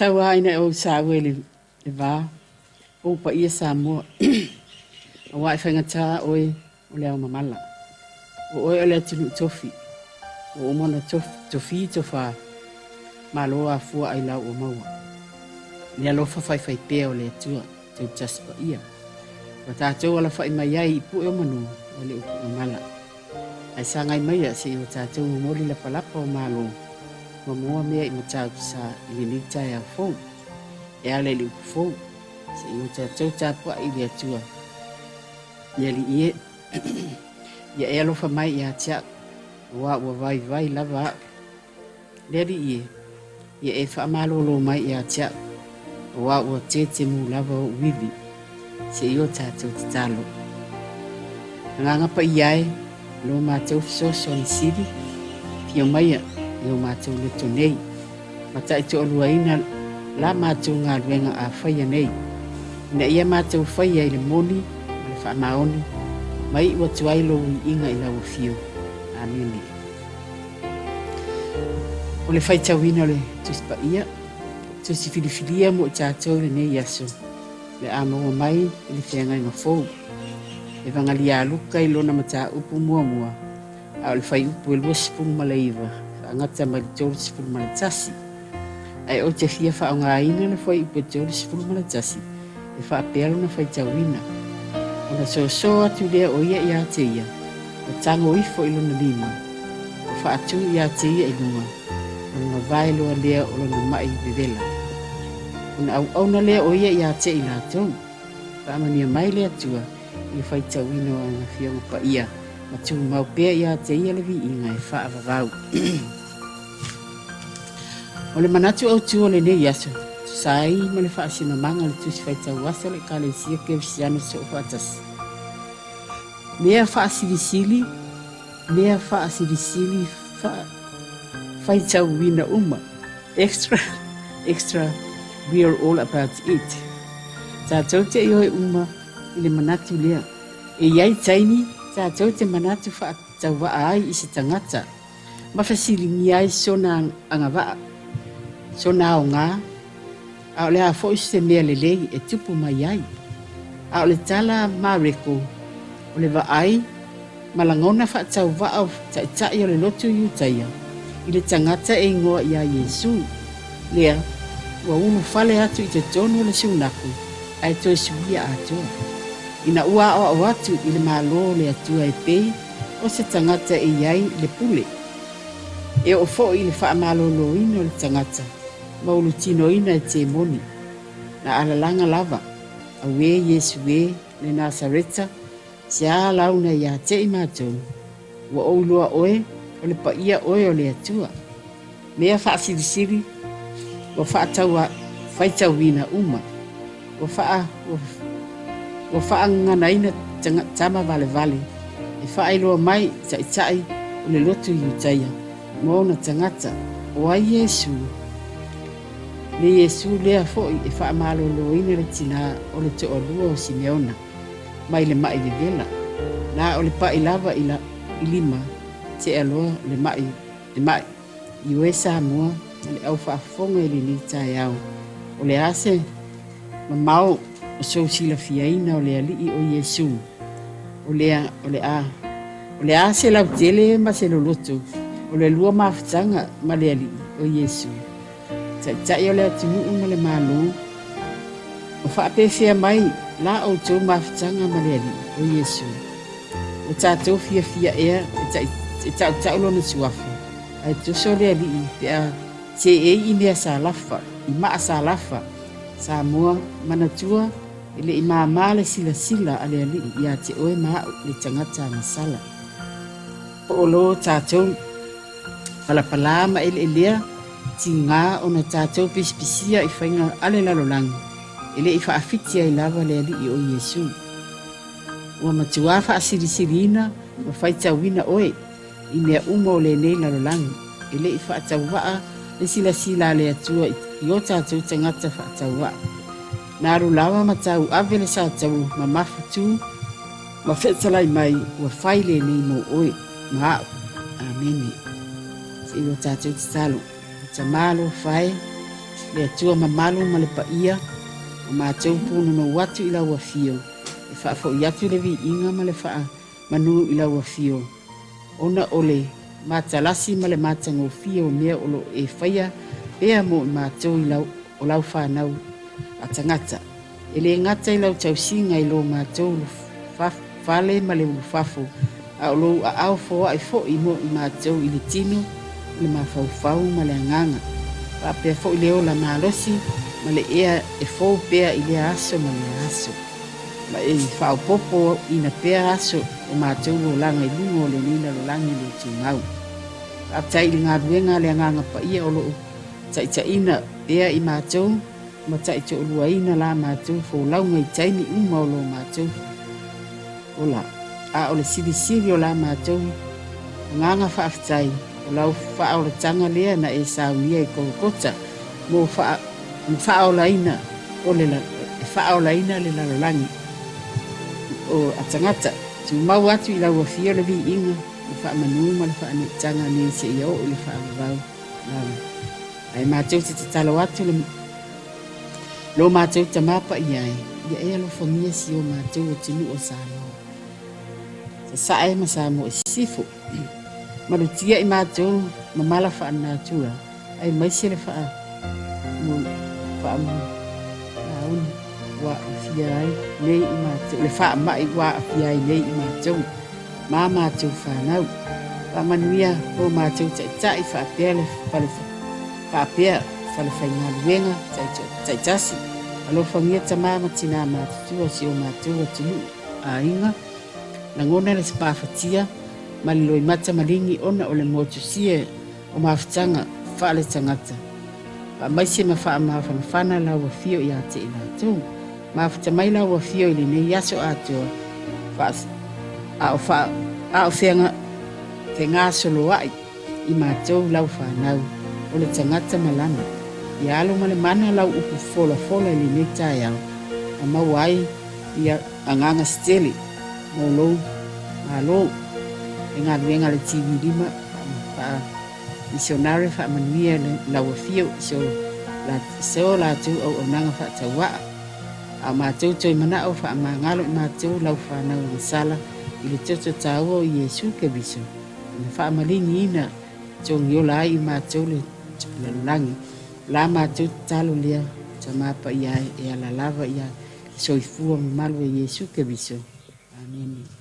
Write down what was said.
taua ina o sa wele le va o pa ia sa mo o wa fenga ta o le mamala o le tunu tofi o mona tofi tofa malo a fu ai la o maua le lo fa fai pe o le tua te just pa ia o ta to ala fa mai ai pu o manu o le mamala ai sa ngai mai se o ta to mo le palapa o malo mo me i mata sa ni ta ya fo e ale li fo se o ta to ta pa i le tua ye li e ya elo fa mai ya cha wa vai lava le li e ye e fa malo lo mai ya cha wa te mu lava wivi se yo ta to talo nga pa iai lo ma to so son city fio mai yo ma to le to nei ma ta to luaina la ma to nga wenga a fa ya nei ne ia ma to fa ya le moni le fa maoni mai wa tuai lo inga ila o fio amini o le fai tawina le tuspa ia tu si filifilia mo tato le nei yaso le amo mai le fenga nga fo e vangalia luka i lona mata upu mua au le fai upu el wasipu malaiva ngata mai tol sipu malatasi ai o te fia fa nga ina le fai upu tol sipu malatasi e fa pelo na fai tawina ona so atu le o ia te ia o tango i fo i lona lima o fa atu ia te ia i luma ona vai lo le o lona mai bevela au na le o ia te i la tong pa mania mai le atua i fai tawina na fia pa ia ma tu mau pe ia te ia le vi inga e fa avau ole manatu au tu ole ne yaso sai ma le fa sina manga le tu fai tau wasa le kale sia ke siano so fatas le fa sili fa fai tau wina uma extra we are all about it ta tote yo uma ile manatu le e yai taini ta tote manatu fa tawa ai isi tangata ma fasili ni ai sona angava sona nga au le a fo se me le e tupu mai ai au le tala mareko o le va ai malangona fa tawa au ta yo le lotu yu taia ile tangata e ngoa ia Yesu le wa unu fale atu i te tonu le siunaku ai to suia atu ina ua o watu i le malo le atu ai pei o se tangata e iai le pule e o fo i le wha malo lo ino le tangata maulu tino ina e te moni na alalanga lava a we Yesu we le Nasareta se a launa ia te i mātou wa o lua oe o le pa ia oe o le atua mea wha sirisiri wa fa tawa faita wina uma wa fa ngana ina tama vale e fa ilo mai tai le lotu yutaya mo na tangata wa Yesu le fo e fa malo lo ina le tina o le to o Simeona mai le mai de vela na o le pa ilava ila ilima te alo le mai iwesa mo le au fa fonga le ni taiao o le ase mamau o so sila fiaina o le ali o Yesu o le ase la tele ma se lo loto o le lua mafutanga ma le ali o Yesu ta yo le tunu ma le malu o fa pe fia mai la o to mafutanga ma le ali o Yesu o ta to fia ta lo no suafu ai to so le ali pe se e ina salafa i ma salafa sa mua manatua ile i mama le sila ale ali ia te oe ma le tangata masala o lo tatou pala ma ile tinga ona tatou pispisia i fainga ale lalolang ile i fa afitia i lava le ali o Yesu wa matua fa sirisirina wa faita wina oe i mea umo le nei lalolang ile i fa tawa le sila le atua i o tātou tangata whaataua. Nā rulawa matau awele sa tau ma mafutu ma whetalai mai ua whaile nei mo oe ma au. Amene. Se i o tātou te talo. Ta malo whae le atua mamalu ma le paia o matou punu no watu i lau afio e whaafo i atu le vi inga ma le wha manu i lau afio ona ole matalasi ma le matangofia o mea olo e whaia pea mo i matou i lau o lau whanau a tangata e le ngata i lau tausinga i lo matou whale ma le ulufafo a olo a au foa i fo i mo i matou i le tino le mawhauwhau ma le anganga a pea fo i leo la malosi ma le ea e fo pea i le aso ma le aso ma e whao popo i na pea aso o matou lo langa i lungo le nina lo langi le tungau a tai i ngā ruenga le anganga pa ia o lo tai ina pea i matou ma tai to lua ina la matou fo launga i taini uma o lo matou ola a o le siri o la matou nganga whaafitai o lau whaola tanga lea na e saunia i kokota mo whaola ina o le whaola ina le lalolangi o a tangata tu mau atu i lau a fia le vi inga i whaamanu ma le whaane tanga ni se i o le whaamavau ai mātou te talo atu le lo mātou ta mapa i ai ia e alo whangia si o mātou o tinu o Samoa sa sae ma Samoa i sifu marutia i mātou ma mala whaanatura ai maise le wha mo whaamu aun wa fia ai nei i mātou le wha mai wa fia ai nei i mātou ma mātou whanau wa manuia o mātou tai whaapea le whaapea whalewhainga luenga tai tasi alo whangia tamama tina mātua si o mātua tinu a inga na ngona le spawhatia ma le loi mata maringi ona o le motusie o mawhitanga whaale tangata pa maise ma wha mawhanawhana lau a fio i ate i nātou mawhita mai lau a fio i le nei aso atua a o whenga te ngā solo ai i mātou lau whanau o le tangata malana i alo ma le mana lau upu fola i le nei tai au a mau ai i anganga steli mo lou alo e ngā ruenga le TV lima pa misionare fa manuia lau a fio so la tu o nanga fa tawa a mātou toi mana o fa ngalo i mātou lau whanau na sala i le toto tau o Yesu ke biso na fa malingi ina tong yo la i mātou le langi la mātou talo lea ta mapa ia e ala lava ia soifua malu e Yesu ke biso amen